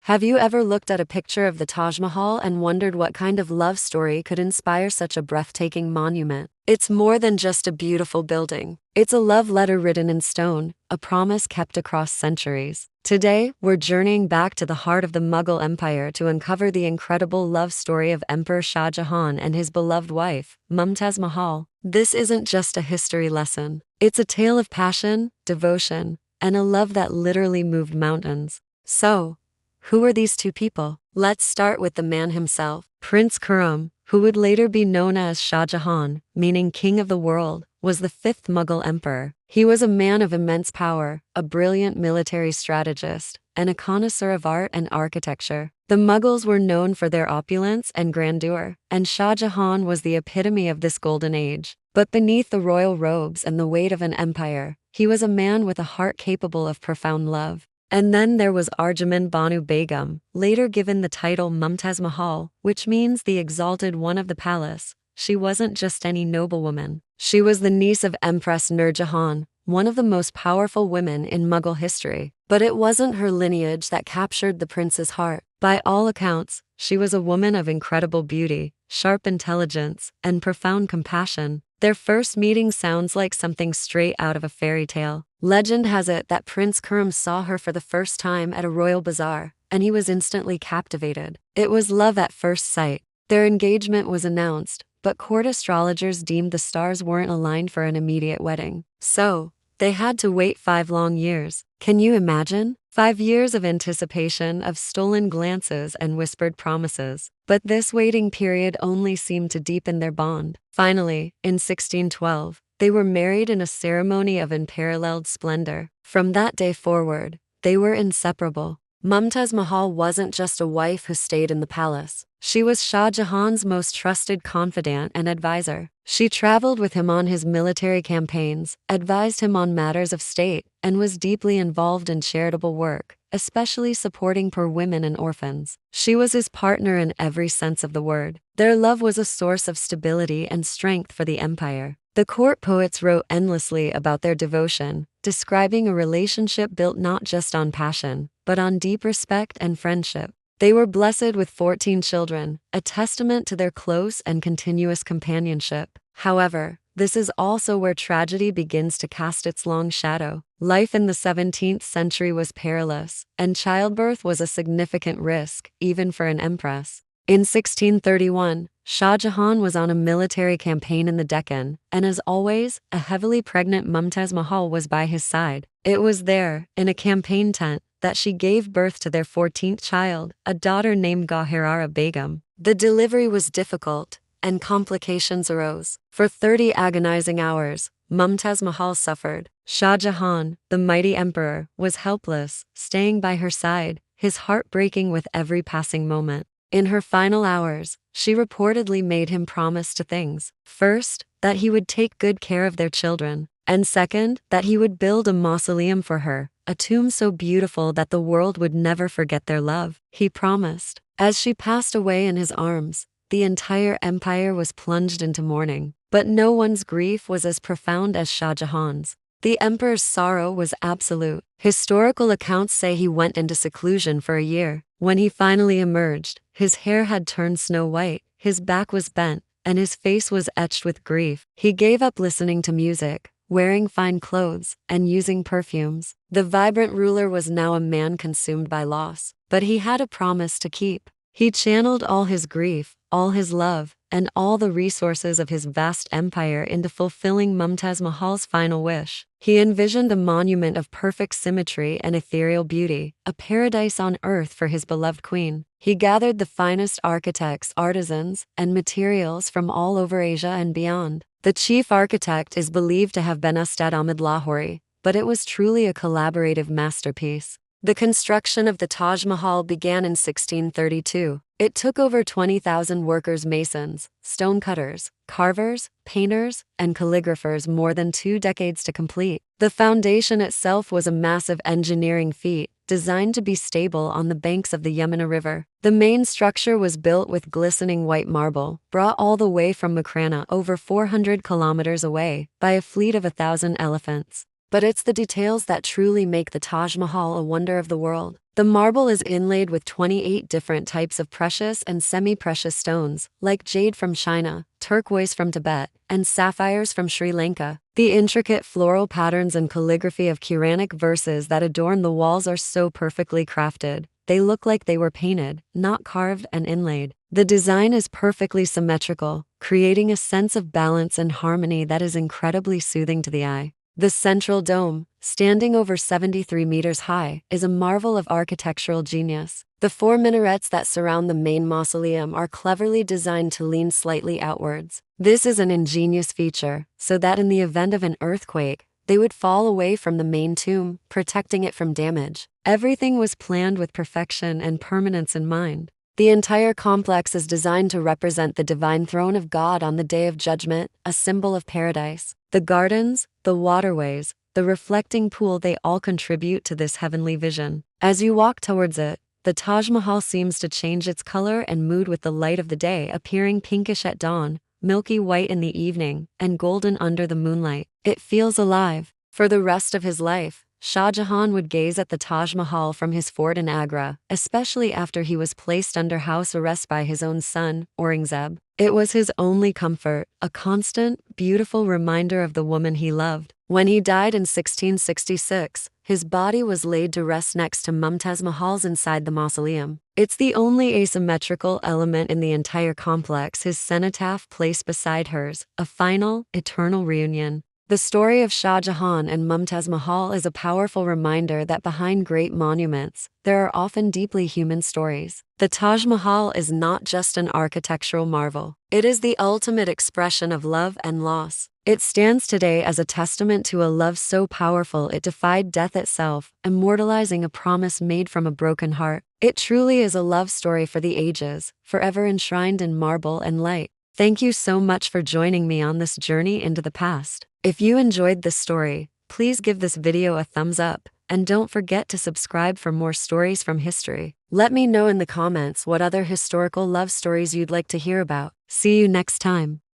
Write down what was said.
Have you ever looked at a picture of the Taj Mahal and wondered what kind of love story could inspire such a breathtaking monument? It's more than just a beautiful building. It's a love letter written in stone, a promise kept across centuries. Today, we're journeying back to the heart of the Mughal Empire to uncover the incredible love story of Emperor Shah Jahan and his beloved wife, Mumtaz Mahal. This isn't just a history lesson. It's a tale of passion, devotion, and a love that literally moved mountains. So, who are these two people? Let's start with the man himself. Prince Khurram, who would later be known as Shah Jahan, meaning King of the World, was the fifth Mughal emperor. He was a man of immense power, a brilliant military strategist, and a connoisseur of art and architecture. The Mughals were known for their opulence and grandeur, and Shah Jahan was the epitome of this golden age. But beneath the royal robes and the weight of an empire, he was a man with a heart capable of profound love. And then there was Arjuman Banu Begum, later given the title Mumtaz Mahal, which means the exalted one of the palace. She wasn't just any noblewoman. She was the niece of Empress Nur Jahan, one of the most powerful women in Mughal history. But it wasn't her lineage that captured the prince's heart. By all accounts, she was a woman of incredible beauty, sharp intelligence, and profound compassion. Their first meeting sounds like something straight out of a fairy tale. Legend has it that Prince Khurram saw her for the first time at a royal bazaar, and he was instantly captivated. It was love at first sight. Their engagement was announced, but court astrologers deemed the stars weren't aligned for an immediate wedding. So, they had to wait 5 long years. Can you imagine? 5 years of anticipation, of stolen glances and whispered promises. But this waiting period only seemed to deepen their bond. Finally, in 1612, they were married in a ceremony of unparalleled splendor. From that day forward, they were inseparable. Mumtaz Mahal wasn't just a wife who stayed in the palace. She was Shah Jahan's most trusted confidant and advisor. She traveled with him on his military campaigns, advised him on matters of state, and was deeply involved in charitable work, especially supporting poor women and orphans. She was his partner in every sense of the word. Their love was a source of stability and strength for the empire. The court poets wrote endlessly about their devotion, describing a relationship built not just on passion, but on deep respect and friendship. They were blessed with 14 children, a testament to their close and continuous companionship. However, this is also where tragedy begins to cast its long shadow. Life in the 17th century was perilous, and childbirth was a significant risk, even for an empress. In 1631, Shah Jahan was on a military campaign in the Deccan, and as always, a heavily pregnant Mumtaz Mahal was by his side. It was there, in a campaign tent, that she gave birth to their 14th child, a daughter named Gauhirara Begum. The delivery was difficult, and complications arose. For 30 agonizing hours, Mumtaz Mahal suffered. Shah Jahan, the mighty emperor, was helpless, staying by her side, his heart breaking with every passing moment. In her final hours, she reportedly made him promise 2 things. First, that he would take good care of their children, and second, that he would build a mausoleum for her, a tomb so beautiful that the world would never forget their love. He promised. As she passed away in his arms, the entire empire was plunged into mourning. But no one's grief was as profound as Shah Jahan's. The emperor's sorrow was absolute. Historical accounts say he went into seclusion for a year. When he finally emerged, his hair had turned snow white, his back was bent, and his face was etched with grief. He gave up listening to music, wearing fine clothes, and using perfumes. The vibrant ruler was now a man consumed by loss, but he had a promise to keep. He channeled all his grief, all his love, and all the resources of his vast empire into fulfilling Mumtaz Mahal's final wish. He envisioned a monument of perfect symmetry and ethereal beauty, a paradise on earth for his beloved queen. He gathered the finest architects, artisans, and materials from all over Asia and beyond. The chief architect is believed to have been Ustad Ahmad Lahori, but it was truly a collaborative masterpiece. The construction of the Taj Mahal began in 1632. It took over 20,000 workers, masons, stonecutters, carvers, painters, and calligraphers more than 2 decades to complete. The foundation itself was a massive engineering feat, designed to be stable on the banks of the Yamuna River. The main structure was built with glistening white marble, brought all the way from Makrana, over 400 kilometers away, by a fleet of 1,000 elephants. but it's the details that truly make the Taj Mahal a wonder of the world. The marble is inlaid with 28 different types of precious and semi-precious stones, like jade from China, turquoise from Tibet, and sapphires from Sri Lanka. The intricate floral patterns and calligraphy of Quranic verses that adorn the walls are so perfectly crafted. They look like they were painted, not carved and inlaid. The design is perfectly symmetrical, creating a sense of balance and harmony that is incredibly soothing to the eye. The central dome, standing over 73 meters high, is a marvel of architectural genius. The 4 minarets that surround the main mausoleum are cleverly designed to lean slightly outwards. This is an ingenious feature, so that in the event of an earthquake, they would fall away from the main tomb, protecting it from damage. Everything was planned with perfection and permanence in mind. The entire complex is designed to represent the divine throne of God on the Day of Judgment, a symbol of paradise. The gardens, the waterways, the reflecting pool, they all contribute to this heavenly vision. As you walk towards it, the Taj Mahal seems to change its color and mood with the light of the day, appearing pinkish at dawn, milky white in the evening, and golden under the moonlight. It feels alive. For the rest of his life, Shah Jahan would gaze at the Taj Mahal from his fort in Agra, especially after he was placed under house arrest by his own son, Aurangzeb. It was his only comfort, a constant, beautiful reminder of the woman he loved. When he died in 1666, his body was laid to rest next to Mumtaz Mahal's inside the mausoleum. It's the only asymmetrical element in the entire complex, his cenotaph placed beside hers, a final, eternal reunion. The story of Shah Jahan and Mumtaz Mahal is a powerful reminder that behind great monuments, there are often deeply human stories. The Taj Mahal is not just an architectural marvel. It is the ultimate expression of love and loss. It stands today as a testament to a love so powerful it defied death itself, immortalizing a promise made from a broken heart. It truly is a love story for the ages, forever enshrined in marble and light. Thank you so much for joining me on this journey into the past. If you enjoyed this story, please give this video a thumbs up, and don't forget to subscribe for more stories from history. Let me know in the comments what other historical love stories you'd like to hear about. See you next time.